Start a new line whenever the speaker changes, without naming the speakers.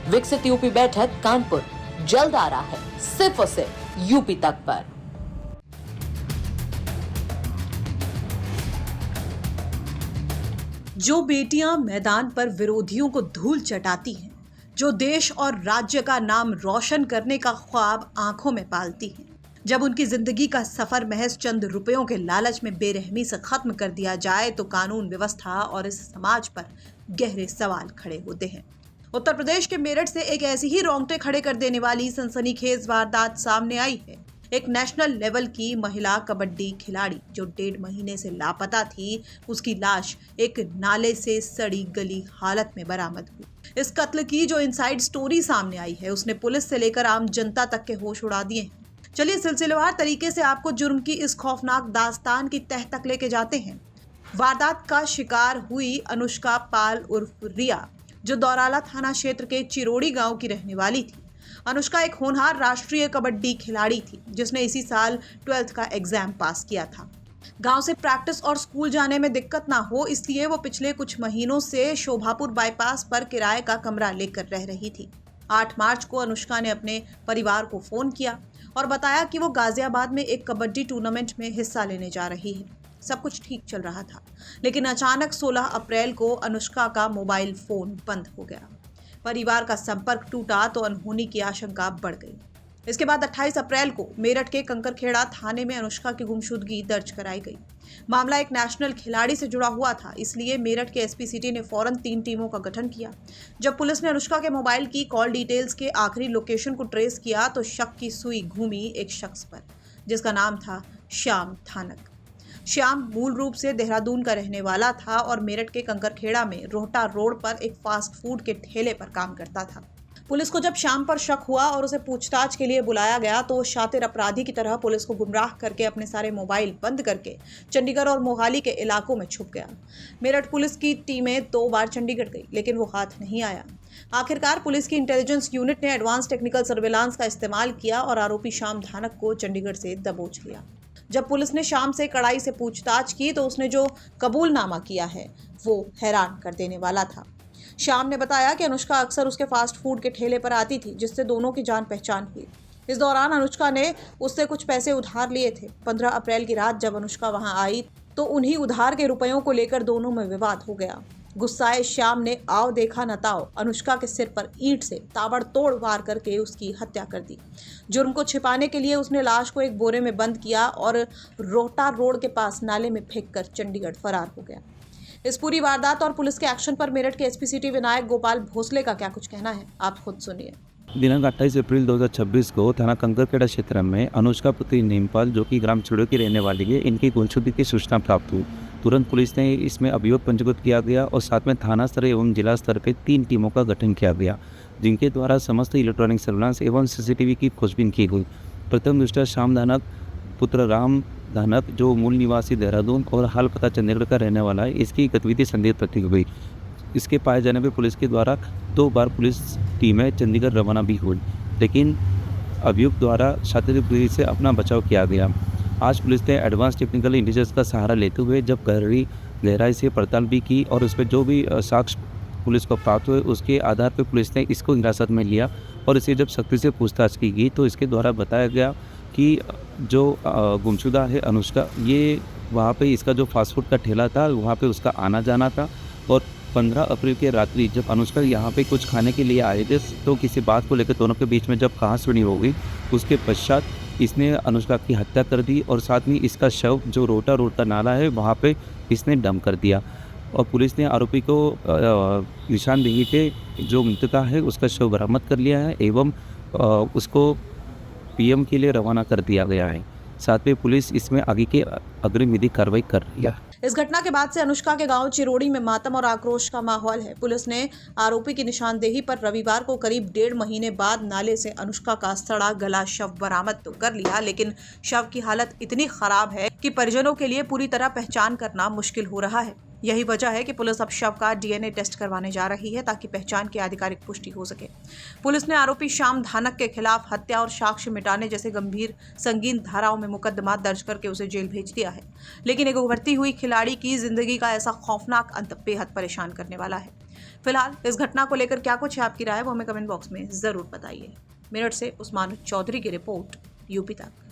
विकसित यूपी बैठक कानपुर जल्द आ रहा है सिर्फ और सिर्फ यूपी तक पर।
जो बेटियां मैदान पर विरोधियों को धूल चटाती हैं, जो देश और राज्य का नाम रोशन करने का ख्वाब आंखों में पालती हैं, जब उनकी जिंदगी का सफर महज चंद रुपयों के लालच में बेरहमी से खत्म कर दिया जाए तो कानून व्यवस्था और इस समाज पर गहरे सवाल खड़े होते हैं। उत्तर प्रदेश के मेरठ से एक ऐसी ही रोंगटे खड़े कर देने वाली सनसनीखेज वारदात सामने आई है। एक नेशनल लेवल की महिला कबड्डी खिलाड़ी जो 1.5 महीने से लापता थी, उसकी लाश एक नाले से सड़ी गली हालत में बरामद हुई। इस कत्ल की जो इनसाइड स्टोरी सामने आई है, उसने पुलिस से लेकर आम जनता तक के होश उड़ा दिए हैं। चलिए सिलसिलेवार तरीके से आपको जुर्म की इस खौफनाक दास्तान की तह तक लेके जाते हैं। वारदात का शिकार हुई अनुष्का पाल उर्फ रिया, जो दौराला थाना क्षेत्र के चिरोड़ी गांव की रहने वाली थी। अनुष्का एक होनहार राष्ट्रीय कबड्डी खिलाड़ी थी, जिसने इसी साल 12th का एग्जाम पास किया था। गांव से प्रैक्टिस और स्कूल जाने में दिक्कत ना हो, इसलिए वो पिछले कुछ महीनों से शोभापुर बाईपास पर किराए का कमरा लेकर रह रही थी। 8 मार्च को अनुष्का ने अपने परिवार को फोन किया और बताया कि वो गाजियाबाद में एक कबड्डी टूर्नामेंट में हिस्सा लेने जा रही है। सब कुछ ठीक चल रहा था, लेकिन अचानक 16 अप्रैल को अनुष्का का मोबाइल फोन बंद हो गया। परिवार का संपर्क टूटा तो अनहोनी की आशंका बढ़ गई। इसके बाद 28 अप्रैल को मेरठ के कंकरखेड़ा थाने में अनुष्का की गुमशुदगी दर्ज कराई गई। मामला एक नेशनल खिलाड़ी से जुड़ा हुआ था, इसलिए मेरठ के एसपी सिटी ने फौरन 3 टीमों का गठन किया। जब पुलिस ने अनुष्का के मोबाइल की कॉल डिटेल्स के आखिरी लोकेशन को ट्रेस किया तो शक की सुई घूमी एक शख्स पर, जिसका नाम था श्याम थानक। श्याम मूल रूप से देहरादून का रहने वाला था और मेरठ के कंकरखेड़ा में रोहटा रोड पर एक फास्ट फूड के ठेले पर काम करता था। पुलिस को जब श्याम पर शक हुआ और उसे पूछताछ के लिए बुलाया गया तो शातिर अपराधी की तरह पुलिस को गुमराह करके अपने सारे मोबाइल बंद करके चंडीगढ़ और मोहाली के इलाकों में छुप गया। मेरठ पुलिस की टीमें 2 बार चंडीगढ़ गई, लेकिन वो हाथ नहीं आया। आखिरकार पुलिस की इंटेलिजेंस यूनिट ने एडवांस टेक्निकल सर्विलांस का इस्तेमाल किया और आरोपी श्याम धानक को चंडीगढ़ से दबोच लिया। जब पुलिस ने श्याम से कड़ाई से पूछताछ की तो उसने जो कबूलनामा किया है वो हैरान कर देने वाला था। श्याम ने बताया कि अनुष्का अक्सर उसके फास्ट फूड के ठेले पर आती थी, जिससे दोनों की जान पहचान हुई। इस दौरान अनुष्का ने उससे कुछ पैसे उधार लिए थे। 15 अप्रैल की रात जब अनुष्का वहां आई तो उन्हीं उधार के रुपयों को लेकर दोनों में विवाद हो गया। गुस्साए श्याम ने आओ देखा न ताओ अनुष्का के सिर पर ईंट से ताबड़तोड़ वार करके उसकी हत्या कर दी। जुर्म को छिपाने के लिए उसने लाश को एक बोरे में बंद किया और रोहटा रोड के पास नाले में फेंककर चंडीगढ़ फरार हो गया। इस पूरी वारदात और पुलिस के एक्शन पर मेरठ के एसपी सिटी विनायक गोपाल भोसले का क्या कुछ कहना है, आप खुद सुनिए।
दिनांक 28 अप्रैल 2026 को थाना कंकरखेड़ा क्षेत्र में अनुष्का पुत्री नीमपाल, जो कि ग्राम चिड़ो की रहने वाली है, इनकी गुमशुदगी की सूचना प्राप्त हुई। तुरंत पुलिस ने इसमें अभियोग पंजीकृत किया गया और साथ में थाना स्तर एवं जिला स्तर पर 3 टीमों का गठन किया गया, जिनके द्वारा समस्त इलेक्ट्रॉनिक सर्विलांस एवं सीसीटीवी की खोजबीन की गई। प्रथम दृष्टया श्याम धानक पुत्र राम धानक, जो मूल निवासी देहरादून और हाल पता चंडीगढ़ का रहने वाला है, इसकी गतिविधि संदिग्ध प्रतीत हुई। इसके पाए जाने पर पुलिस के द्वारा 2 बार पुलिस टीमें चंडीगढ़ रवाना भी हुई, लेकिन अभियुक्त द्वारा शातिरपुरी से अपना बचाव किया गया। आज पुलिस ने एडवांस टेक्निकल इंटेलिजेंस का सहारा लेते हुए जब गहराई से पड़ताल भी की और उस पर जो भी साक्ष्य पुलिस को प्राप्त हुए उसके आधार पर पुलिस ने इसको हिरासत में लिया और इसे जब सख्ती से पूछताछ की गई तो इसके द्वारा बताया गया कि जो गुमशुदा है अनुष्का, ये वहाँ पे इसका जो फास्ट फूड का ठेला था वहाँ पे उसका आना जाना था और 15 अप्रैल के रात्रि जब अनुष्का यहाँ पे कुछ खाने के लिए आए थे तो किसी बात को लेकर दोनों के बीच में जब कहासुनी हो गई, उसके पश्चात इसने अनुष्का की हत्या कर दी और साथ में इसका शव जो रोहटा रोड का नाला है वहाँ पे इसने डंप कर दिया और पुलिस ने आरोपी को निशानदेही पे जो मृतका है उसका शव बरामद कर लिया है एवं उसको पीएम के लिए रवाना कर दिया गया है। साथ में पुलिस इसमें आगे की अग्रिम विधि कार्रवाई कर रही है।
इस घटना के बाद से अनुष्का के गांव चिरोड़ी में मातम और आक्रोश का माहौल है। पुलिस ने आरोपी की निशानदेही पर रविवार को करीब 1.5 महीने बाद नाले से अनुष्का का सड़ा गला शव बरामद तो कर लिया, लेकिन शव की हालत इतनी खराब है कि परिजनों के लिए पूरी तरह पहचान करना मुश्किल हो रहा है। यही वजह है कि पुलिस अब शव का डीएनए टेस्ट करवाने जा रही है ताकि पहचान की आधिकारिक पुष्टि हो सके। पुलिस ने आरोपी श्याम धानक के खिलाफ हत्या और साक्ष्य मिटाने जैसे गंभीर संगीन धाराओं में मुकदमा दर्ज करके उसे जेल भेज दिया है। लेकिन एक उभरती हुई खिलाड़ी की जिंदगी का ऐसा खौफनाक अंत बेहद परेशान करने वाला है। फिलहाल इस घटना को लेकर क्या कुछ है आपकी राय, वो हमें कमेंट बॉक्स में जरूर बताइए। मेरठ से उस्मान चौधरी की रिपोर्ट, यूपी तक।